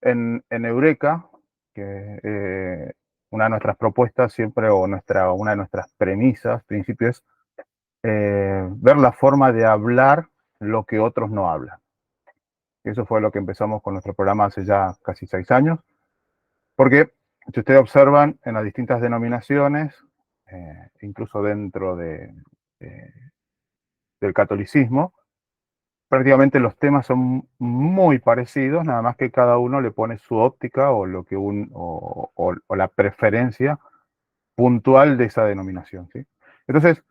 En Eureka, que una de nuestras propuestas siempre, o una de nuestras premisas, principios, ver la forma de hablar lo que otros no hablan. Eso fue lo que empezamos con nuestro programa hace ya casi 6 años, porque si ustedes observan en las distintas denominaciones, incluso dentro del catolicismo, prácticamente los temas son muy parecidos, nada más que cada uno le pone su óptica o lo que o la preferencia puntual de esa denominación, ¿sí? Entonces,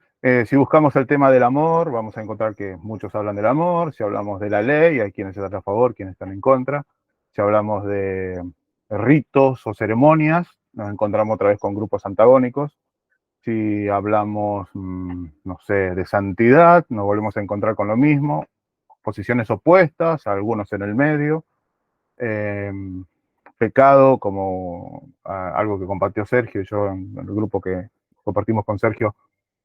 si buscamos el tema del amor, vamos a encontrar que muchos hablan del amor. Si hablamos de la ley, hay quienes están a favor, quienes están en contra. Si hablamos de ritos o ceremonias, nos encontramos otra vez con grupos antagónicos. Si hablamos, no sé, de santidad, nos volvemos a encontrar con lo mismo. Posiciones opuestas, algunos en el medio. Eh, Pecado, como algo que compartió Sergio y yo en el grupo que compartimos con Sergio,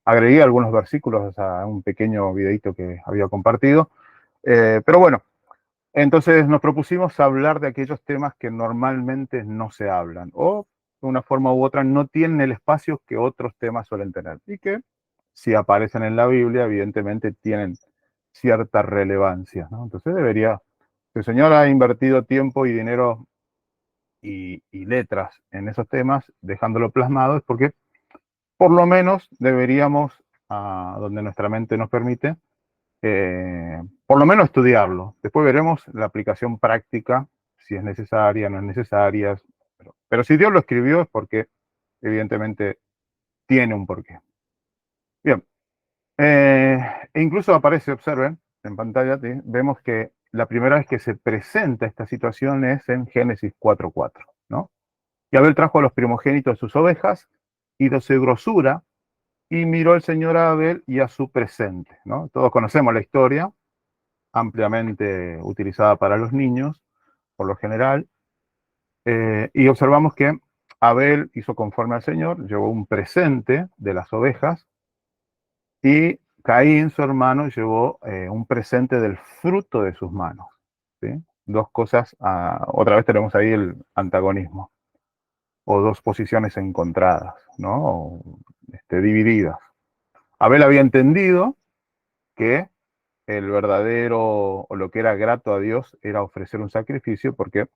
agregué algunos versículos a un pequeño videito que había compartido. Pero bueno, entonces nos propusimos hablar de aquellos temas que normalmente no se hablan o de una forma u otra no tienen el espacio que otros temas suelen tener y que si aparecen en la Biblia evidentemente tienen cierta relevancia, ¿no? Entonces debería, si el Señor ha invertido tiempo y dinero y letras en esos temas, dejándolo plasmado, es porque por lo menos deberíamos, donde nuestra mente nos permite, por lo menos estudiarlo. Después veremos la aplicación práctica, si es necesaria, no es necesaria. Pero si Dios lo escribió es porque evidentemente tiene un porqué. Bien. E incluso aparece, observen, en pantalla, ¿sí? Vemos que la primera vez que se presenta esta situación es en Génesis 4:4, ¿no? Y Abel trajo a los primogénitos de sus ovejas, y de grosura, y miró el Señor a Abel y a su presente, ¿no? Todos conocemos la historia, ampliamente utilizada para los niños, por lo general, y observamos que Abel hizo conforme al Señor, llevó un presente de las ovejas, y Caín, su hermano, llevó un presente del fruto de sus manos, ¿sí? Dos cosas, otra vez tenemos ahí el antagonismo, o dos posiciones encontradas, ¿no? O, divididas. Abel había entendido que el verdadero, o lo que era grato a Dios, era ofrecer un sacrificio, porque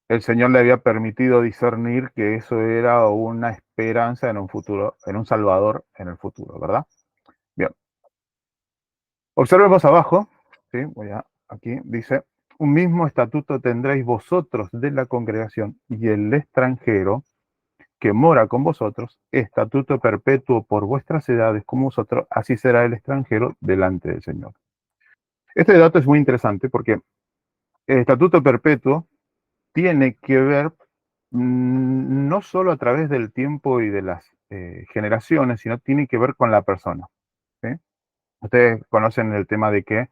el Señor le había permitido discernir que eso era una esperanza en un futuro, en un Salvador en el futuro, ¿verdad? Bien. Observemos abajo, ¿sí? Aquí dice, un mismo estatuto tendréis vosotros de la congregación y el extranjero que mora con vosotros, estatuto perpetuo por vuestras edades como vosotros, así será el extranjero delante del Señor. Este dato es muy interesante porque el estatuto perpetuo tiene que ver no solo a través del tiempo y de las generaciones, sino tiene que ver con la persona, ¿sí? Ustedes conocen el tema de que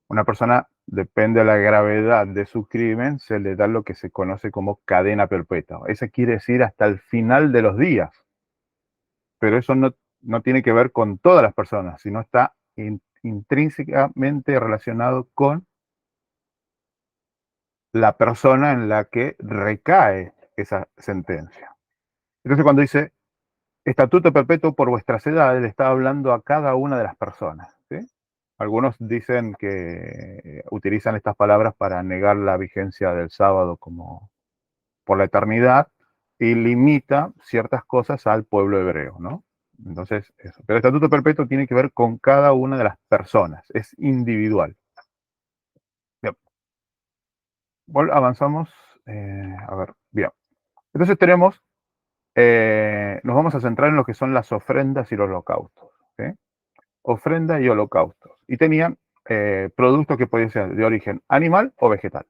una persona, depende de la gravedad de su crimen, se le da lo que se conoce como cadena perpetua. Eso quiere decir hasta el final de los días, pero eso no tiene que ver con todas las personas, sino está intrínsecamente relacionado con la persona en la que recae esa sentencia. Entonces, cuando dice estatuto perpetuo por vuestras edades, le está hablando a cada una de las personas, ¿sí? Algunos dicen que utilizan estas palabras para negar la vigencia del sábado como por la eternidad y limita ciertas cosas al pueblo hebreo, ¿no? Entonces, eso. Pero el estatuto perpetuo tiene que ver con cada una de las personas, es individual. Bien. Avanzamos. A ver, bien. Entonces tenemos, nos vamos a centrar en lo que son las ofrendas y los holocaustos, ¿sí? Ofrenda y holocaustos. Y tenían productos que podían ser de origen animal o vegetal,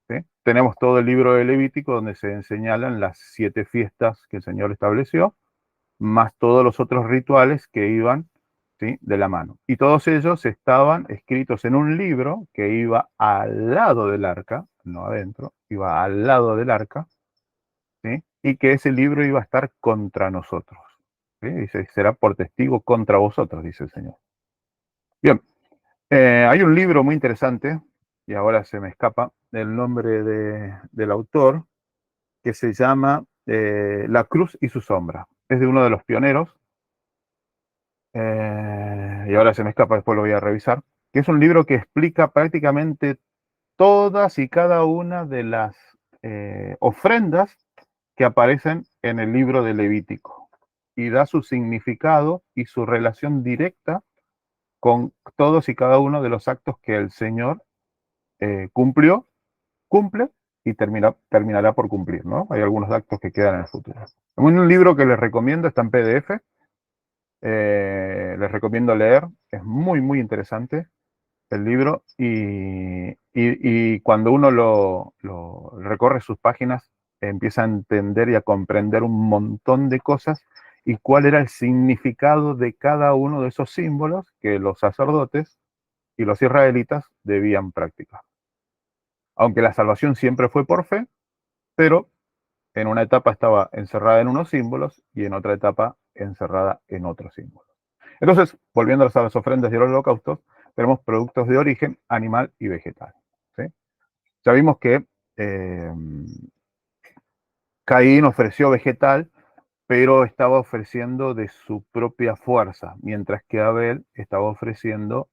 ¿sí? Tenemos todo el libro de Levítico donde se señalan las 7 fiestas que el Señor estableció, más todos los otros rituales que iban, ¿sí?, de la mano. Y todos ellos estaban escritos en un libro que iba al lado del arca, no adentro, iba al lado del arca, ¿sí? Y que ese libro iba a estar contra nosotros, ¿sí? Dice, será por testigo contra vosotros, dice el Señor. Bien, hay un libro muy interesante y ahora se me escapa el nombre del autor, que se llama La Cruz y su Sombra. Es de uno de los pioneros, y ahora se me escapa, después lo voy a revisar, que es un libro que explica prácticamente todas y cada una de las ofrendas que aparecen en el libro de Levítico y da su significado y su relación directa con todos y cada uno de los actos que el Señor cumplió, cumple y terminará por cumplir, ¿no? Hay algunos actos que quedan en el futuro. Un libro que les recomiendo, está en PDF, les recomiendo leer, es muy, muy interesante el libro y cuando uno lo recorre sus páginas empieza a entender y a comprender un montón de cosas y cuál era el significado de cada uno de esos símbolos que los sacerdotes y los israelitas debían practicar. Aunque la salvación siempre fue por fe, pero en una etapa estaba encerrada en unos símbolos y en otra etapa encerrada en otros símbolos. Entonces, volviendo a las ofrendas y a los holocaustos, tenemos productos de origen animal y vegetal. ¿Sí? Ya vimos que eh, Caín ofreció vegetal, pero estaba ofreciendo de su propia fuerza, mientras que Abel estaba ofreciendo,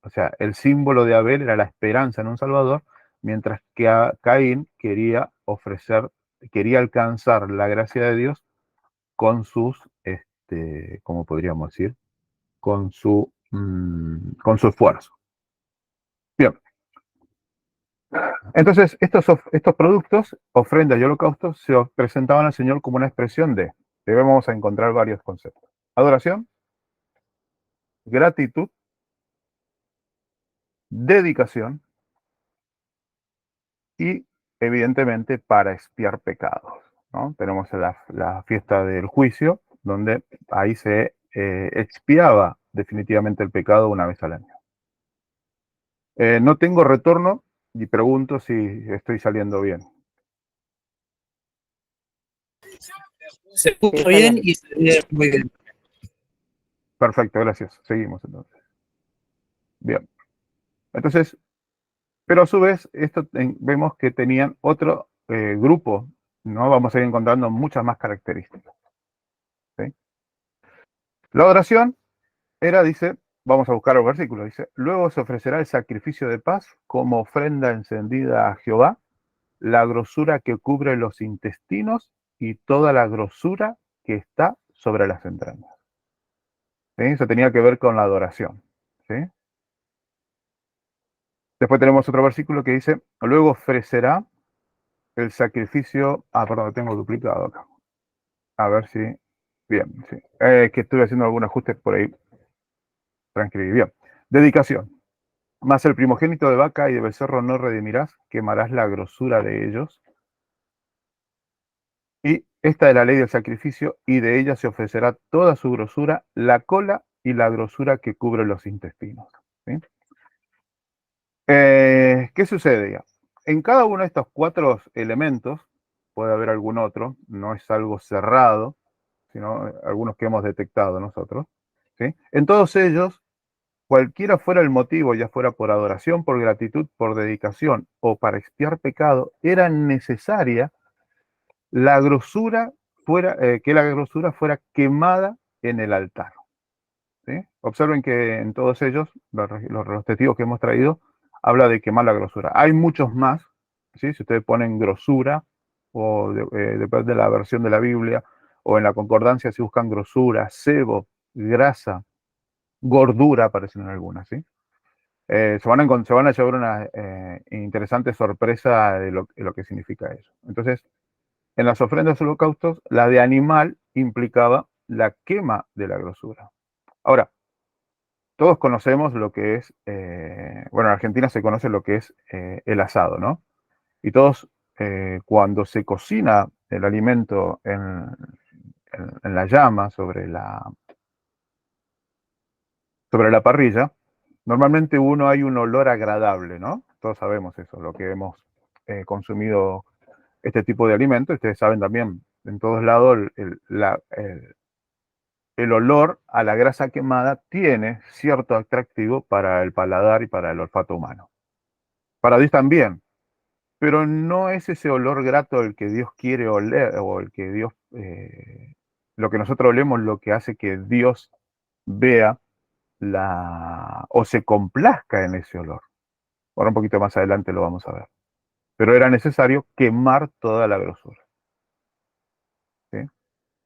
o sea, el símbolo de Abel era la esperanza en un Salvador, mientras que Caín quería ofrecer, quería alcanzar la gracia de Dios con sus, ¿cómo podríamos decir? Con su esfuerzo. Bien, entonces estos productos, ofrendas y holocaustos, se presentaban al Señor como una expresión de vamos a encontrar varios conceptos. Adoración, gratitud, dedicación y evidentemente para expiar pecados, ¿no? Tenemos la fiesta del juicio, donde ahí se expiaba definitivamente el pecado una vez al año. No tengo retorno y pregunto si estoy saliendo bien. Se escucha bien y se ve muy bien. Perfecto, gracias. Seguimos entonces. Bien. Entonces, pero a su vez, vemos que tenían otro grupo, ¿no? Vamos a ir encontrando muchas más características. ¿Sí? La oración era, dice, vamos a buscar el versículo, dice, luego se ofrecerá el sacrificio de paz como ofrenda encendida a Jehová, la grosura que cubre los intestinos y toda la grosura que está sobre las entrañas. ¿Sí? Eso tenía que ver con la adoración. ¿Sí? Después tenemos otro versículo que dice, luego ofrecerá el sacrificio, perdón, lo tengo duplicado acá. A ver si, bien, sí. Que estuve haciendo algún ajuste por ahí. Transcribí, bien. Dedicación. Mas el primogénito de vaca y de becerro no redimirás, quemarás la grosura de ellos. Y esta es la ley del sacrificio, y de ella se ofrecerá toda su grosura, la cola y la grosura que cubre los intestinos. ¿Sí? ¿Qué sucede? En cada uno de estos 4 elementos, puede haber algún otro, no es algo cerrado, sino algunos que hemos detectado nosotros. ¿Sí? En todos ellos, cualquiera fuera el motivo, ya fuera por adoración, por gratitud, por dedicación o para expiar pecado, era necesaria la grosura que la grosura fuera quemada en el altar. ¿Sí? Observen que en todos ellos, los testigos que hemos traído, habla de quemar la grosura. Hay muchos más, ¿sí? Si ustedes ponen grosura, o depende de la versión de la Biblia, o en la concordancia si buscan grosura, sebo, grasa, gordura, aparecen en algunas, ¿sí? Se van a llevar una interesante sorpresa de lo que significa eso. Entonces, en las ofrendas holocaustos, la de animal implicaba la quema de la grosura. Ahora, todos conocemos lo que es, bueno, en Argentina se conoce lo que es el asado, ¿no? Y todos, cuando se cocina el alimento en la llama, sobre la parrilla, normalmente hay un olor agradable, ¿no? Todos sabemos eso, lo que hemos consumido este tipo de alimentos. Ustedes saben también, en todos lados, el olor a la grasa quemada tiene cierto atractivo para el paladar y para el olfato humano. Para Dios también, pero no es ese olor grato el que Dios quiere oler o el que Dios, lo que nosotros olemos, lo que hace que Dios vea o se complazca en ese olor. Ahora un poquito más adelante lo vamos a ver. Pero era necesario quemar toda la grosura. ¿Sí?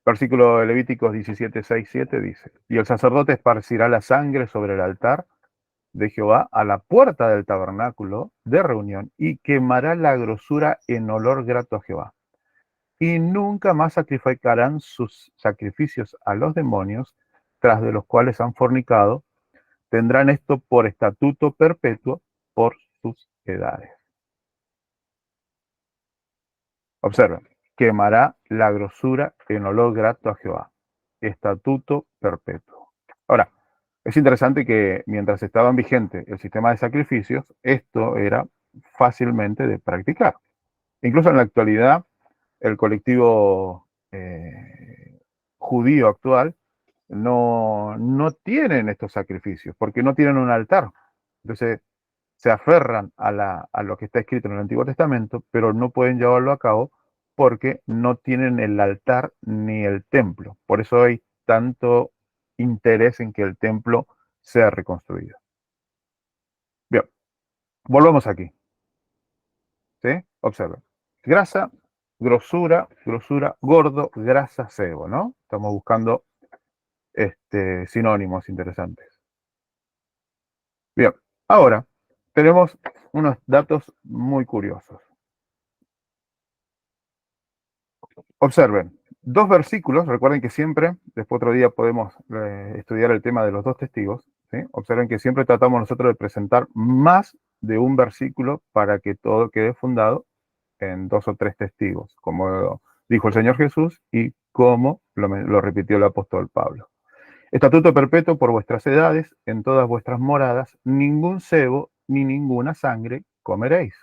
Versículo de Levíticos 17, 6, 7 dice: y el sacerdote esparcirá la sangre sobre el altar de Jehová a la puerta del tabernáculo de reunión y quemará la grosura en olor grato a Jehová. Y nunca más sacrificarán sus sacrificios a los demonios, tras de los cuales han fornicado. Tendrán esto por estatuto perpetuo por sus edades. Observen, quemará la grosura en olor grato a Jehová. Estatuto perpetuo. Ahora, es interesante que mientras estaban vigentes el sistema de sacrificios, esto era fácilmente de practicar. Incluso en la actualidad, el colectivo judío actual no tienen estos sacrificios porque no tienen un altar. Entonces, se aferran a lo que está escrito en el Antiguo Testamento, pero no pueden llevarlo a cabo porque no tienen el altar ni el templo. Por eso hay tanto interés en que el templo sea reconstruido. Bien, volvamos aquí. ¿Sí? Observen. Grasa, grosura, grosura, gordo, grasa, sebo, ¿no? Estamos buscando sinónimos interesantes. Bien, ahora tenemos unos datos muy curiosos. Observen, dos versículos, recuerden que siempre, después otro día podemos estudiar el tema de los dos testigos, ¿sí? Observen que siempre tratamos nosotros de presentar más de un versículo para que todo quede fundado en dos o tres testigos, como dijo el Señor Jesús y como lo repitió el apóstol Pablo. Estatuto perpetuo por vuestras edades, en todas vuestras moradas, ningún cebo ni ninguna sangre comeréis.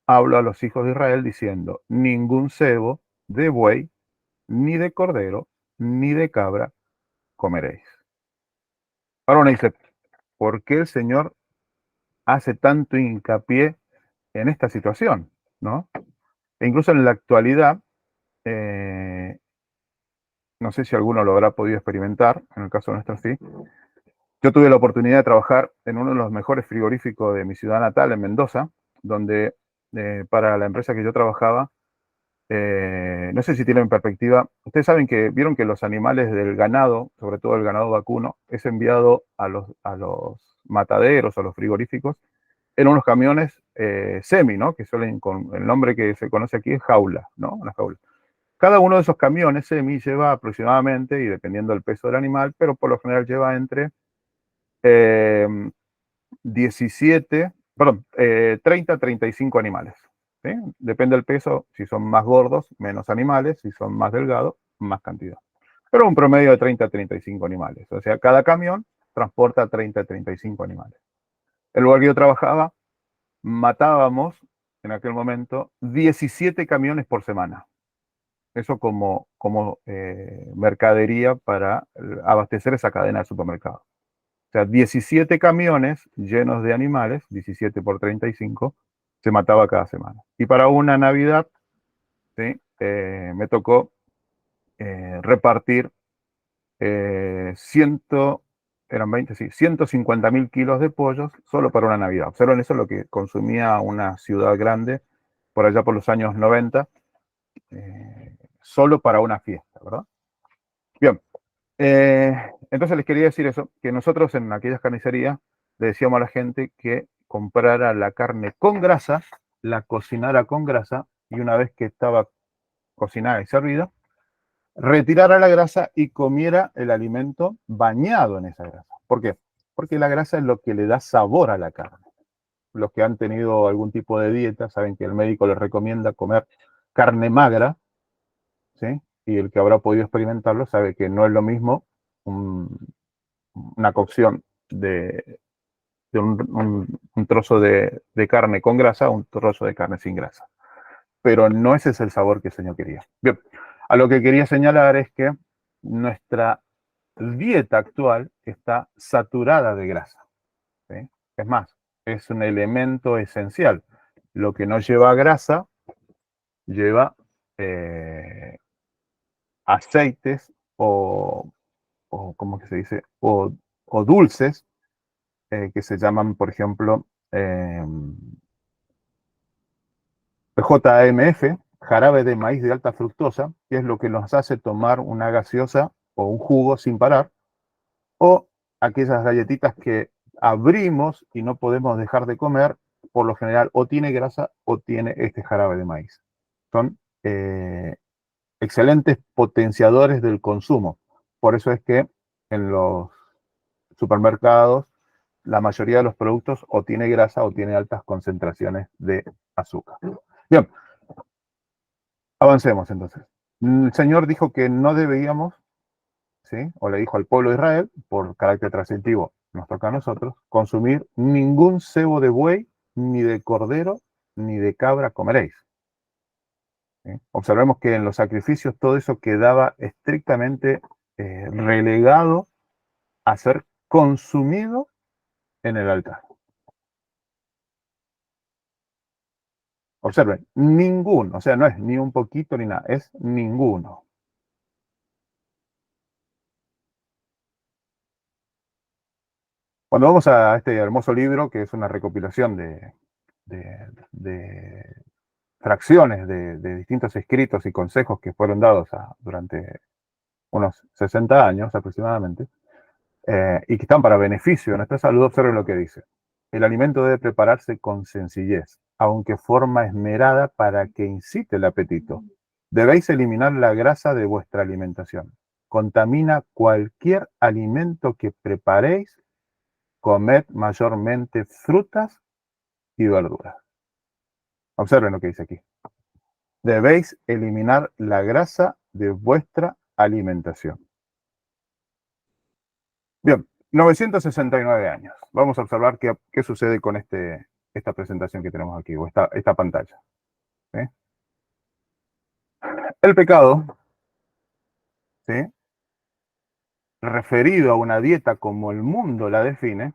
Hablo a los hijos de Israel diciendo: ningún cebo de buey, ni de cordero, ni de cabra comeréis. Ahora uno dice, ¿por qué el Señor hace tanto hincapié en esta situación? ¿No? E incluso en la actualidad, no sé si alguno lo habrá podido experimentar, en el caso nuestro sí. Yo tuve la oportunidad de trabajar en uno de los mejores frigoríficos de mi ciudad natal, en Mendoza, donde para la empresa que yo trabajaba, no sé si tienen perspectiva, ustedes saben que vieron que los animales del ganado, sobre todo el ganado vacuno, es enviado a los mataderos, a los frigoríficos, en unos camiones semi, ¿no? Que suelen, con el nombre que se conoce aquí, es jaula, ¿no? Una jaula. Cada uno de esos camiones semi lleva aproximadamente, y dependiendo del peso del animal, pero por lo general lleva entre 17, perdón, 30 a 35 animales. ¿Sí? Depende del peso, si son más gordos, menos animales, si son más delgados, más cantidad. Pero un promedio de 30 a 35 animales. O sea, cada camión transporta 30 a 35 animales. El lugar que yo trabajaba, matábamos en aquel momento 17 camiones por semana. Eso como mercadería para abastecer esa cadena de supermercados. O sea, 17 camiones llenos de animales, 17 por 35, se mataba cada semana. Y para una Navidad, ¿sí? Me tocó repartir 100, eran 20, sí, 150.000 kilos de pollos solo para una Navidad. Observen eso, lo que consumía una ciudad grande por allá por los años 90, solo para una fiesta, ¿verdad? Bien, entonces les quería decir eso, que nosotros en aquellas carnicerías le decíamos a la gente que comprara la carne con grasa, la cocinara con grasa, y una vez que estaba cocinada y servida, retirara la grasa y comiera el alimento bañado en esa grasa. ¿Por qué? Porque la grasa es lo que le da sabor a la carne. Los que han tenido algún tipo de dieta saben que el médico les recomienda comer carne magra, ¿sí? Y el que habrá podido experimentarlo sabe que no es lo mismo una cocción de un trozo de carne con grasa a un trozo de carne sin grasa. Pero no ese es el sabor que el Señor quería. Bien, a lo que quería señalar es que nuestra dieta actual está saturada de grasa, ¿sí? Es más, es un elemento esencial. Lo que no lleva grasa lleva aceites o ¿cómo que se dice? O dulces que se llaman, por ejemplo, JAMF, jarabe de maíz de alta fructosa, que es lo que nos hace tomar una gaseosa o un jugo sin parar, o aquellas galletitas que abrimos y no podemos dejar de comer, por lo general o tiene grasa o tiene este jarabe de maíz. Son excelentes potenciadores del consumo. Por eso es que en los supermercados la mayoría de los productos o tiene grasa o tiene altas concentraciones de azúcar. Bien, avancemos entonces. El Señor dijo que no debíamos, ¿sí? O le dijo al pueblo de Israel, por carácter trascenditivo, nos toca a nosotros, consumir ningún cebo de buey, ni de cordero, ni de cabra comeréis. ¿Sí? Observemos que en los sacrificios todo eso quedaba estrictamente relegado a ser consumido en el altar. Observen, ninguno, o sea, no es ni un poquito ni nada, es ninguno. Cuando vamos a este hermoso libro, que es una recopilación de fracciones de distintos escritos y consejos que fueron dados durante unos 60 años aproximadamente, y que están para beneficio de nuestra salud, observen lo que dice. El alimento debe prepararse con sencillez, aunque forma esmerada para que incite el apetito. Debéis eliminar la grasa de vuestra alimentación. Contamina cualquier alimento que preparéis. Comed mayormente frutas y verduras. Observen lo que dice aquí. Debéis eliminar la grasa de vuestra alimentación. Bien, 969 años. Vamos a observar qué sucede con esta presentación que tenemos aquí, o esta pantalla. ¿Sí? El pecado, ¿sí? Referido a una dieta como el mundo la define,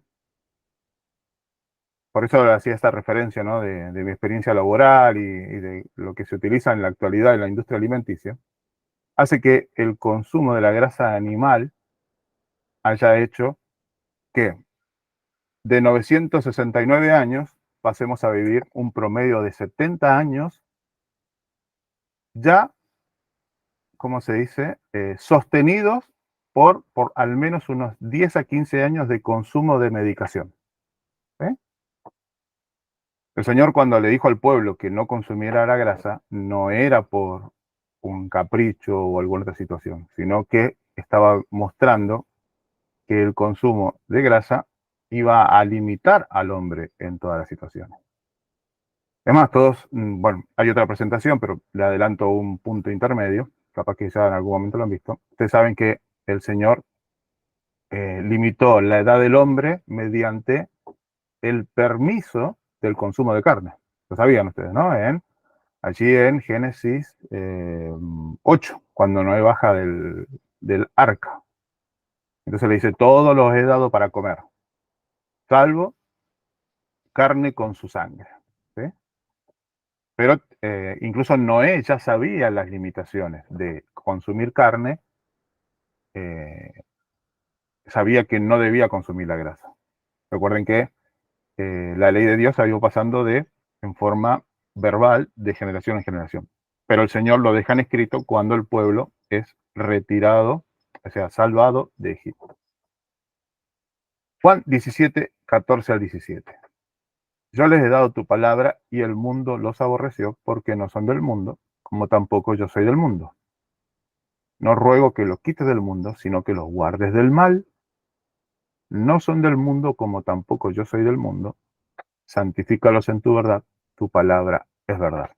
por eso hacía esta referencia, ¿no? de mi experiencia laboral y de lo que se utiliza en la actualidad en la industria alimenticia, hace que el consumo de la grasa animal haya hecho que de 969 años pasemos a vivir un promedio de 70 años ya, ¿cómo se dice? Sostenidos por al menos unos 10 a 15 años de consumo de medicación. ¿Eh? El Señor, cuando le dijo al pueblo que no consumiera la grasa, no era por un capricho o alguna otra situación, sino que estaba mostrando que el consumo de grasa iba a limitar al hombre en todas las situaciones. Además, todos, bueno, hay otra presentación, pero le adelanto un punto intermedio, capaz que ya en algún momento lo han visto. Ustedes saben que el Señor limitó la edad del hombre mediante el permiso del consumo de carne. Lo sabían ustedes, ¿no? Allí en Génesis 8, cuando Noé baja del arca. Entonces le dice, todos los he dado para comer, salvo carne con su sangre. ¿Sí? Pero incluso Noé ya sabía las limitaciones de consumir carne, eh, sabía que no debía consumir la grasa. Recuerden que la ley de Dios ha ido pasando en forma verbal de generación en generación. Pero el Señor lo deja en escrito cuando el pueblo es retirado, o sea, salvado de Egipto. Juan 17, 14 al 17. Yo les he dado tu palabra y el mundo los aborreció porque no son del mundo, como tampoco yo soy del mundo. No ruego que los quites del mundo, sino que los guardes del mal. No son del mundo como tampoco yo soy del mundo. Santifícalos en tu verdad. Tu palabra es verdad.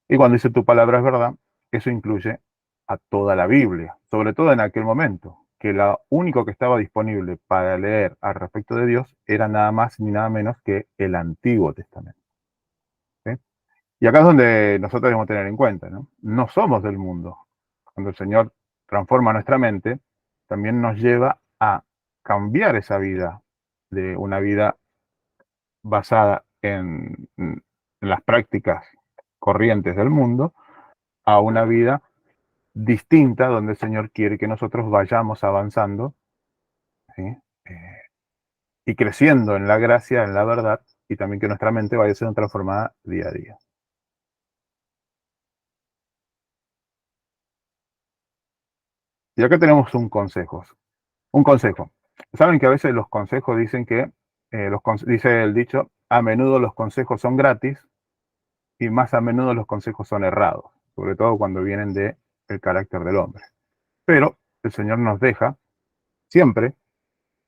Y cuando dice tu palabra es verdad, eso incluye a toda la Biblia, sobre todo en aquel momento, que lo único que estaba disponible para leer al respecto de Dios era nada más ni nada menos que el Antiguo Testamento. ¿Sí? Y acá es donde nosotros debemos tener en cuenta, ¿no? No somos del mundo. Cuando el Señor transforma nuestra mente, también nos lleva a cambiar esa vida de una vida basada en las prácticas corrientes del mundo, a una vida distinta donde el Señor quiere que nosotros vayamos avanzando, ¿sí? Eh, y creciendo en la gracia, en la verdad, y también que nuestra mente vaya siendo transformada día a día. Y acá tenemos un consejo. Un consejo. Saben que a veces los consejos dicen que, dice el dicho, a menudo los consejos son gratis y más a menudo los consejos son errados, sobre todo cuando vienen de el carácter del hombre. Pero el Señor nos deja siempre,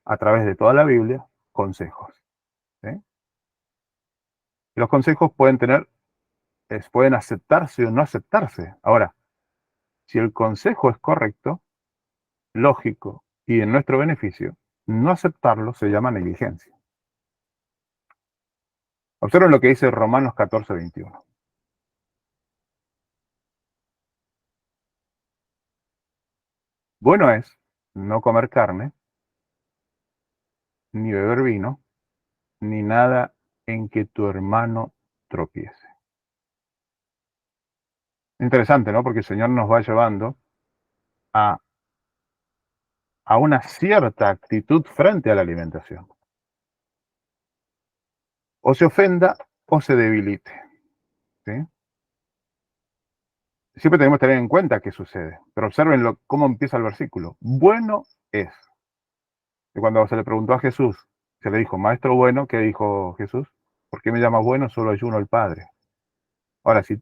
a través de toda la Biblia, consejos. ¿Sí? Y los consejos pueden aceptarse o no aceptarse. Ahora, si el consejo es correcto, lógico y en nuestro beneficio, no aceptarlo se llama negligencia. Observen lo que dice Romanos 14:21. Bueno es no comer carne, ni beber vino, ni nada en que tu hermano tropiece. Interesante, ¿no? Porque el Señor nos va llevando a, a una cierta actitud frente a la alimentación. O se ofenda o se debilite. ¿Sí? Siempre tenemos que tener en cuenta qué sucede. Pero observen cómo empieza el versículo. Bueno es. Y cuando se le preguntó a Jesús, se le dijo, maestro bueno, ¿qué dijo Jesús? ¿Por qué me llamas bueno? Solo hay uno, el Padre. Ahora, si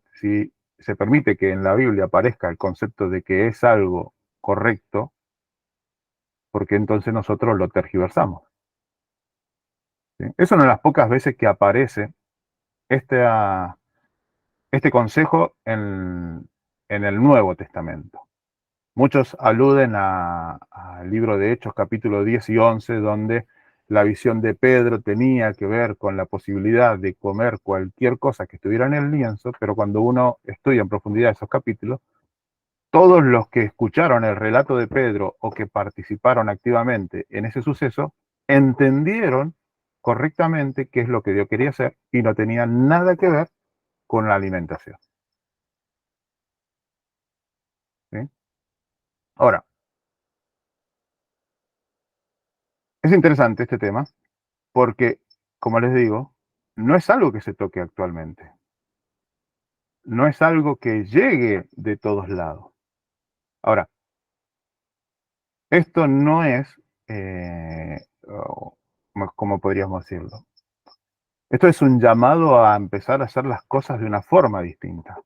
se permite que en la Biblia aparezca el concepto de que es algo correcto, porque entonces nosotros lo tergiversamos. ¿Sí? Es una de las pocas veces que aparece este, este consejo en el Nuevo Testamento. Muchos aluden al libro de Hechos, capítulo 10 y 11, donde la visión de Pedro tenía que ver con la posibilidad de comer cualquier cosa que estuviera en el lienzo, pero cuando uno estudia en profundidad esos capítulos, todos los que escucharon el relato de Pedro o que participaron activamente en ese suceso, entendieron correctamente qué es lo que Dios quería hacer y no tenía nada que ver con la alimentación. ¿Sí? Ahora, es interesante este tema porque, como les digo, no es algo que se toque actualmente, no es algo que llegue de todos lados. Ahora, esto no es, ¿cómo podríamos decirlo? Esto es un llamado a empezar a hacer las cosas de una forma distinta.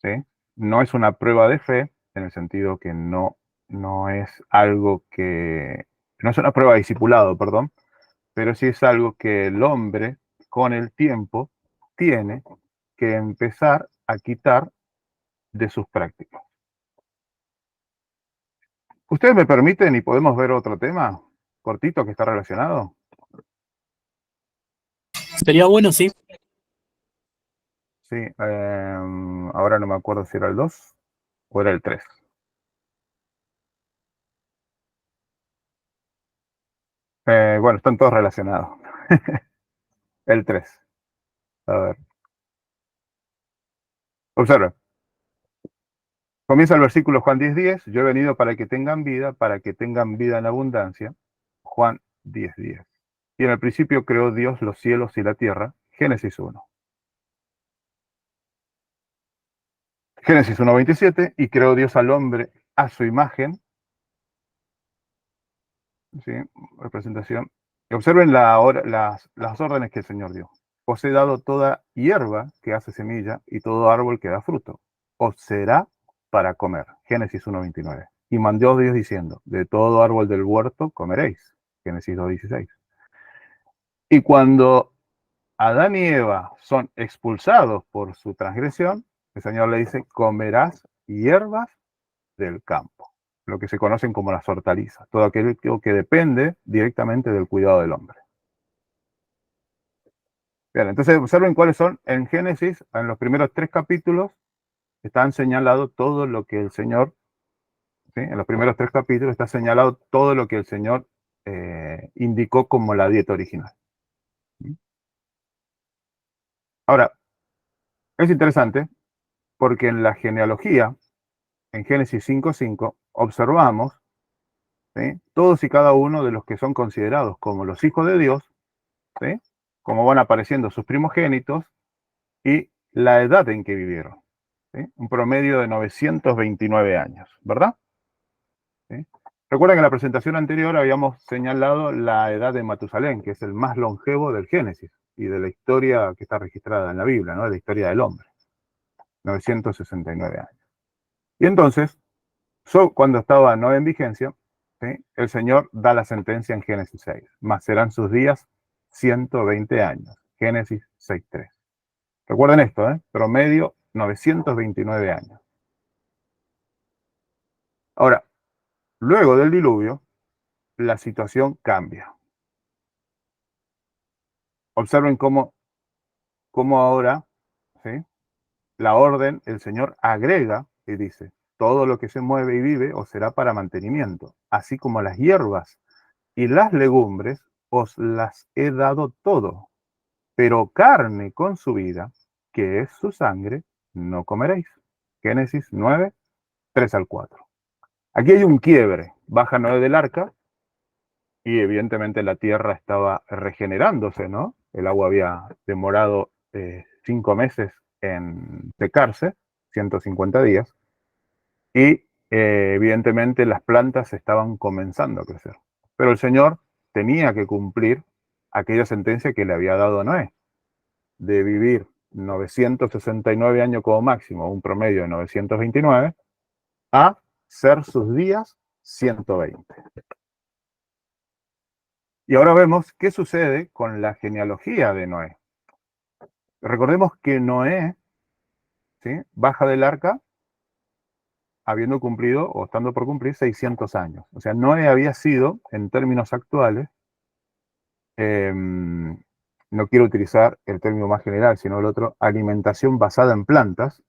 ¿Sí? No es una prueba de fe, en el sentido que no es algo que, no es una prueba de discipulado, perdón, pero sí es algo que el hombre con el tiempo tiene que empezar a quitar de sus prácticas. ¿Ustedes me permiten y podemos ver otro tema cortito que está relacionado? Sería bueno, sí. Sí, ahora no me acuerdo si era el 2 o era el 3. Bueno, están todos relacionados. El 3. A ver, observen. Comienza el versículo Juan 10:10. Yo he venido para que tengan vida en abundancia. Juan 10:10. Y en el principio creó Dios los cielos y la tierra. Génesis 1. Génesis 1:27. Y creó Dios al hombre a su imagen. ¿Sí? Representación. Y observen las órdenes que el Señor dio. Os he dado toda hierba que hace semilla y todo árbol que da fruto. Os será para comer. Génesis 1:29. Y mandó Dios diciendo, de todo árbol del huerto comeréis. Génesis 2:16. Y cuando Adán y Eva son expulsados por su transgresión, el Señor le dice, comerás hierbas del campo, lo que se conocen como las hortalizas, todo aquello que depende directamente del cuidado del hombre. Bien, entonces observen cuáles son en Génesis, en los primeros 3 capítulos, están señalados todo lo que el Señor, ¿sí? En los primeros 3 capítulos está señalado todo lo que el Señor indicó como la dieta original. Ahora, es interesante porque en la genealogía, en Génesis 5:5, observamos, ¿sí?, todos y cada uno de los que son considerados como los hijos de Dios, ¿sí?, cómo van apareciendo sus primogénitos y la edad en que vivieron, ¿sí? Un promedio de 929 años, ¿verdad? ¿Sí? Recuerden que en la presentación anterior habíamos señalado la edad de Matusalén, que es el más longevo del Génesis y de la historia que está registrada en la Biblia, ¿no?, de la historia del hombre, 969 años. Y entonces, cuando estaba Noé en vigencia, ¿sí?, el Señor da la sentencia en Génesis 6, más serán sus días 120 años, Génesis 6:3. Recuerden esto, promedio 929 años. Ahora, luego del diluvio, la situación cambia. Observen cómo ahora, ¿sí?, la orden, el Señor agrega y dice, todo lo que se mueve y vive os será para mantenimiento, así como las hierbas y las legumbres os las he dado todo, pero carne con su vida, que es su sangre, no comeréis. Génesis 9, 3-4. Aquí hay un quiebre. Baja Noé del arca y evidentemente la tierra estaba regenerándose, ¿no? El agua había demorado 5 meses en secarse, 150 días, y evidentemente las plantas estaban comenzando a crecer. Pero el Señor tenía que cumplir aquella sentencia que le había dado a Noé, de vivir 969 años como máximo, un promedio de 929, a ser sus días 120. Y ahora vemos qué sucede con la genealogía de Noé. Recordemos que Noé, ¿sí?, baja del arca habiendo cumplido o estando por cumplir 600 años. O sea, Noé había sido, en términos actuales, no quiero utilizar el término más general, sino el otro, alimentación basada en plantas,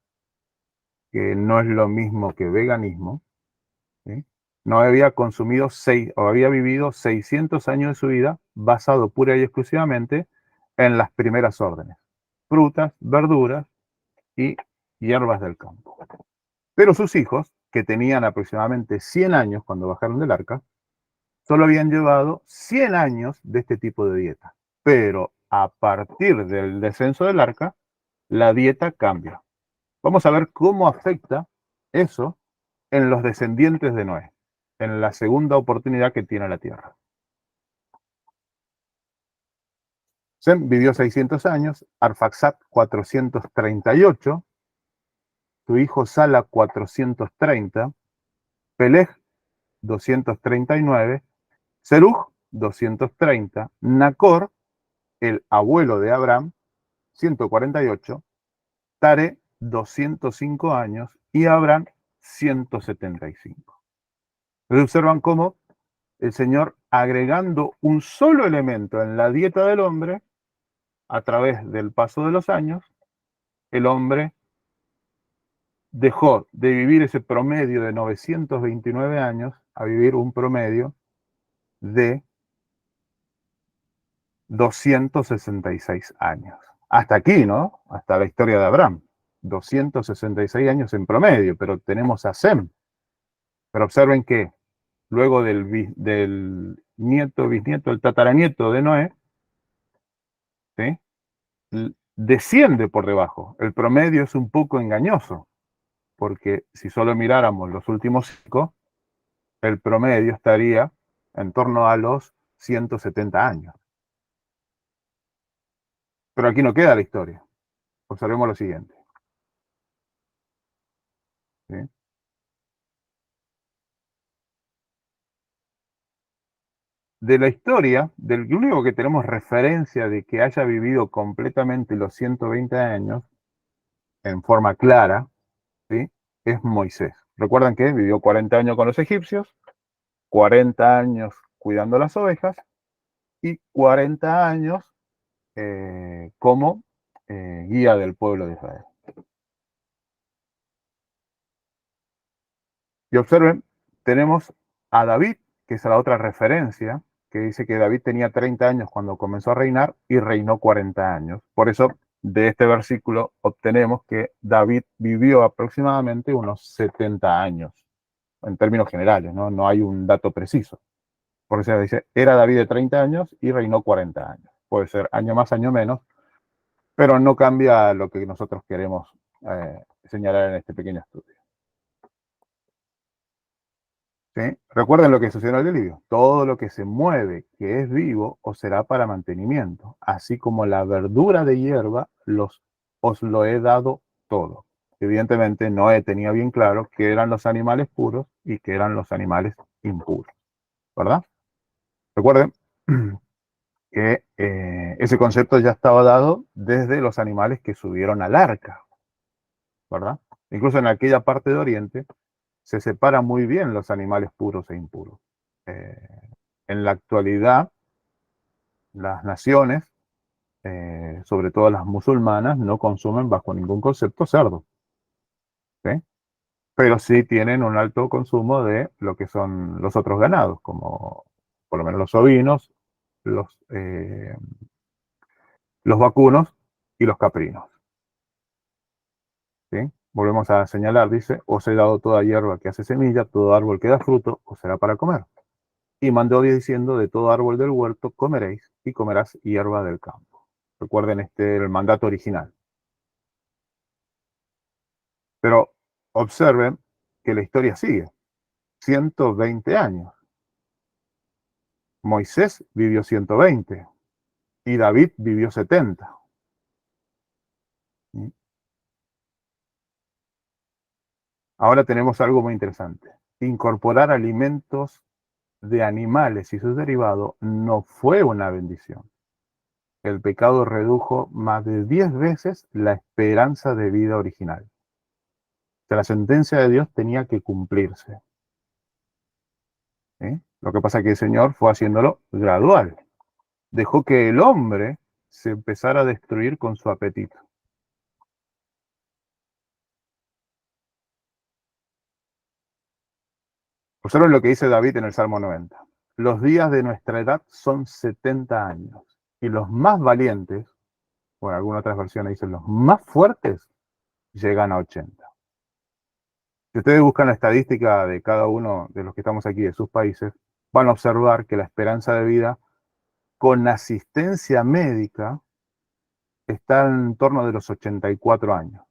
que no es lo mismo que veganismo, ¿sí? No había consumido o había vivido 600 años de su vida basado pura y exclusivamente en las primeras órdenes, frutas, verduras y hierbas del campo. Pero sus hijos, que tenían aproximadamente 100 años cuando bajaron del arca, solo habían llevado 100 años de este tipo de dieta. Pero a partir del descenso del arca, la dieta cambia. Vamos a ver cómo afecta eso en los descendientes de Noé, en la segunda oportunidad que tiene la tierra. Sem vivió 600 años, Arfaxad 438, su hijo Sala 430, Peleg 239, Serug 230, Nacor, el abuelo de Abraham, 148, Tare 205 años y Abraham 175. Entonces observan cómo el Señor, agregando un solo elemento en la dieta del hombre, a través del paso de los años, el hombre dejó de vivir ese promedio de 929 años a vivir un promedio de 266 años. Hasta aquí, ¿no? Hasta la historia de Abraham. 266 años en promedio, pero tenemos a Sem. Pero observen que luego del nieto, bisnieto, el tataranieto de Noé, ¿sí?, desciende por debajo. El promedio es un poco engañoso, porque si solo miráramos los últimos 5, el promedio estaría en torno a los 170 años. Pero aquí no queda la historia. Observemos lo siguiente, ¿sí? De la historia, del único que tenemos referencia de que haya vivido completamente los 120 años en forma clara, ¿sí?, es Moisés. Recuerdan que vivió 40 años con los egipcios, 40 años cuidando las ovejas y 40 años como guía del pueblo de Israel. Y observen, tenemos a David, que es la otra referencia, que dice que David tenía 30 años cuando comenzó a reinar y reinó 40 años. Por eso de este versículo obtenemos que David vivió aproximadamente unos 70 años, en términos generales, ¿no? No hay un dato preciso. Porque se dice, era David de 30 años y reinó 40 años. Puede ser año más, año menos, pero no cambia lo que nosotros queremos señalar en este pequeño estudio. ¿Sí? Recuerden lo que sucedió en el diluvio. Todo lo que se mueve, que es vivo, os será para mantenimiento. Así como la verdura de hierba, os lo he dado todo. Evidentemente, Noé tenía bien claro que eran los animales puros y que eran los animales impuros. ¿Verdad? Recuerden que ese concepto ya estaba dado desde los animales que subieron al arca. ¿Verdad? Incluso en aquella parte de Oriente se separan muy bien los animales puros e impuros. En la actualidad, las naciones, sobre todo las musulmanas, no consumen bajo ningún concepto cerdo, ¿sí? Pero sí tienen un alto consumo de lo que son los otros ganados, como por lo menos los ovinos, los vacunos y los caprinos, ¿sí? Volvemos a señalar, dice, os he dado toda hierba que hace semilla, todo árbol que da fruto, os será para comer. Y mandó diciendo, de todo árbol del huerto comeréis y comerás hierba del campo. Recuerden el mandato original. Pero observen que la historia sigue. 120 años. Moisés vivió 120 y David vivió 70. Ahora tenemos algo muy interesante. Incorporar alimentos de animales y sus derivados no fue una bendición. El pecado redujo más de 10 veces la esperanza de vida original. O sea, la sentencia de Dios tenía que cumplirse. ¿Sí? Lo que pasa es que el Señor fue haciéndolo gradual. Dejó que el hombre se empezara a destruir con su apetito. Observen lo que dice David en el Salmo 90. Los días de nuestra edad son 70 años y los más valientes, o en algunas otras versiones dicen los más fuertes, llegan a 80. Si ustedes buscan la estadística de cada uno de los que estamos aquí de sus países, van a observar que la esperanza de vida con asistencia médica está en torno de los 84 años.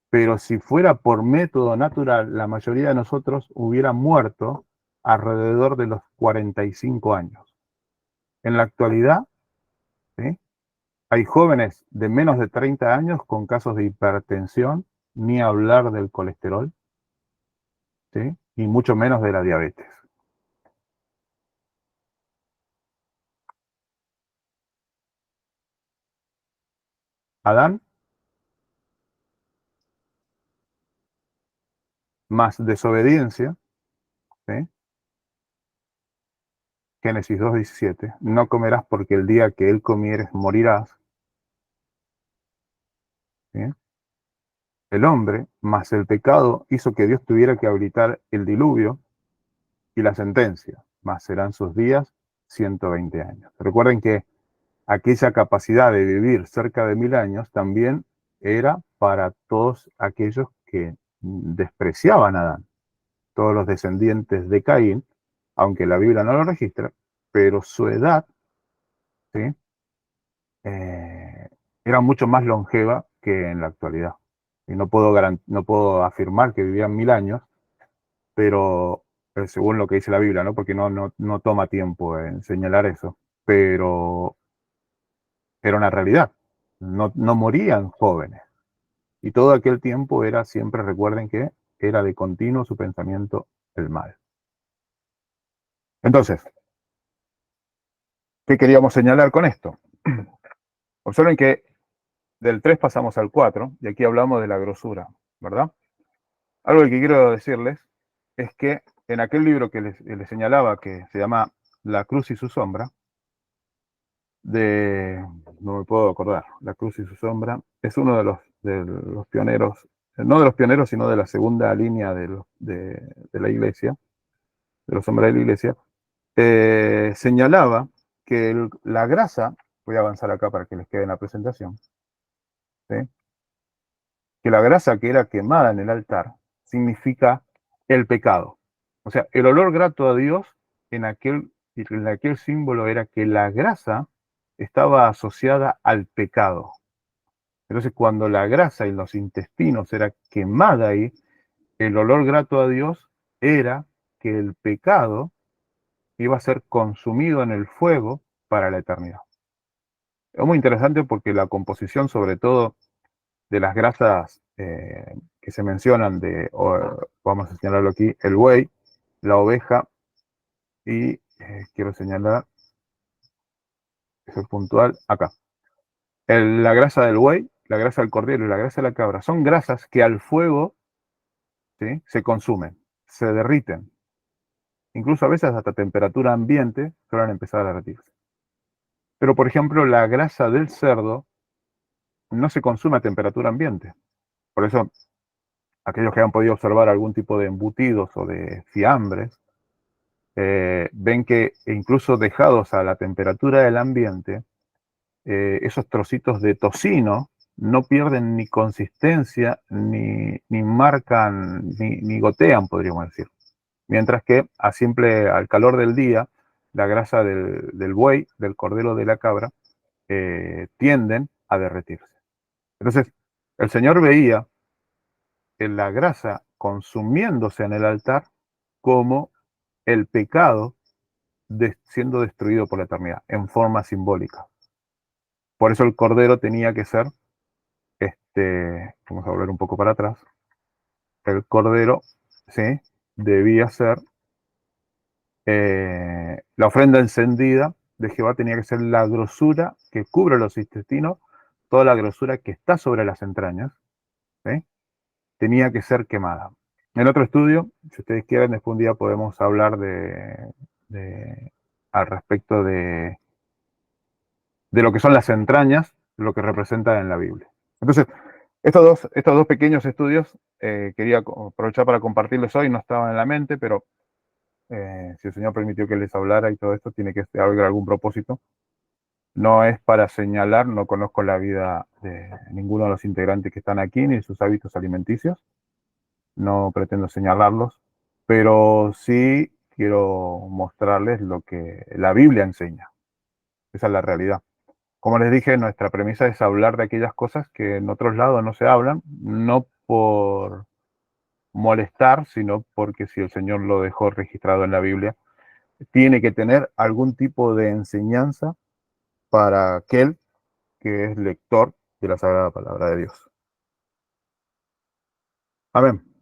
Pero si fuera por método natural, la mayoría de nosotros hubiera muerto alrededor de los 45 años. En la actualidad, ¿sí?, hay jóvenes de menos de 30 años con casos de hipertensión, ni hablar del colesterol, ¿sí?, y mucho menos de la diabetes. Adán, más desobediencia, ¿sí? Génesis 2:17, no comerás porque el día que él comieres morirás, ¿sí? El hombre, más el pecado, hizo que Dios tuviera que habilitar el diluvio y la sentencia, más serán sus días 120 años. Recuerden que aquella capacidad de vivir cerca de 1000 años también era para todos aquellos que despreciaban a Adán, todos los descendientes de Caín, aunque la Biblia no lo registra, pero su edad, ¿sí?, era mucho más longeva que en la actualidad. Y no puedo afirmar que vivían 1000 años, pero según lo que dice la Biblia, ¿no? Porque no toma tiempo en señalar eso, pero era una realidad. No morían jóvenes. Y todo aquel tiempo era siempre, recuerden que era de continuo su pensamiento el mal. Entonces, ¿qué queríamos señalar con esto? Observen que del 3 pasamos al 4 y aquí hablamos de la grosura, ¿verdad? Algo que quiero decirles es que en aquel libro que les señalaba, que se llama La cruz y su sombra, no me puedo acordar, La cruz y su sombra, es uno de los pioneros, no de los pioneros, sino de la segunda línea de la iglesia, de los hombres de la iglesia, señalaba que la grasa, voy a avanzar acá para que les quede en la presentación, ¿sí? Que la grasa que era quemada en el altar significa el pecado. O sea, el olor grato a Dios en aquel símbolo era que la grasa estaba asociada al pecado. Entonces, cuando la grasa en los intestinos era quemada ahí, el olor grato a Dios era que el pecado iba a ser consumido en el fuego para la eternidad. Es muy interesante porque la composición, sobre todo de las grasas que se mencionan, vamos a señalarlo aquí, el buey, la oveja y quiero señalar, eso es puntual, acá. La grasa del buey, la grasa del cordero y la grasa de la cabra son grasas que al fuego, ¿sí?, se consumen, se derriten. Incluso a veces hasta temperatura ambiente suelen empezar a derretirse. Pero, por ejemplo, la grasa del cerdo no se consume a temperatura ambiente. Por eso, aquellos que han podido observar algún tipo de embutidos o de fiambres, ven que incluso dejados a la temperatura del ambiente, esos trocitos de tocino no pierden ni consistencia, ni marcan, ni gotean, podríamos decir. Mientras que al calor del día, la grasa del buey, del cordero, de la cabra, tienden a derretirse. Entonces, el Señor veía en la grasa consumiéndose en el altar como el pecado siendo destruido por la eternidad, en forma simbólica. Por eso el cordero tenía que ser, vamos a volver un poco para atrás, el cordero, ¿sí?, debía ser, la ofrenda encendida de Jehová tenía que ser la grosura que cubre los intestinos, toda la grosura que está sobre las entrañas, ¿sí?, tenía que ser quemada. En otro estudio, si ustedes quieren, después un día podemos hablar al respecto de lo que son las entrañas, lo que representan en la Biblia. Entonces, estos dos pequeños estudios quería aprovechar para compartirles hoy, no estaban en la mente, pero si el Señor permitió que les hablara y todo esto, tiene que haber algún propósito. No es para señalar, no conozco la vida de ninguno de los integrantes que están aquí, ni sus hábitos alimenticios, no pretendo señalarlos, pero sí quiero mostrarles lo que la Biblia enseña. Esa es la realidad. Como les dije, nuestra premisa es hablar de aquellas cosas que en otros lados no se hablan, no por molestar, sino porque si el Señor lo dejó registrado en la Biblia, tiene que tener algún tipo de enseñanza para aquel que es lector de la Sagrada Palabra de Dios. Amén.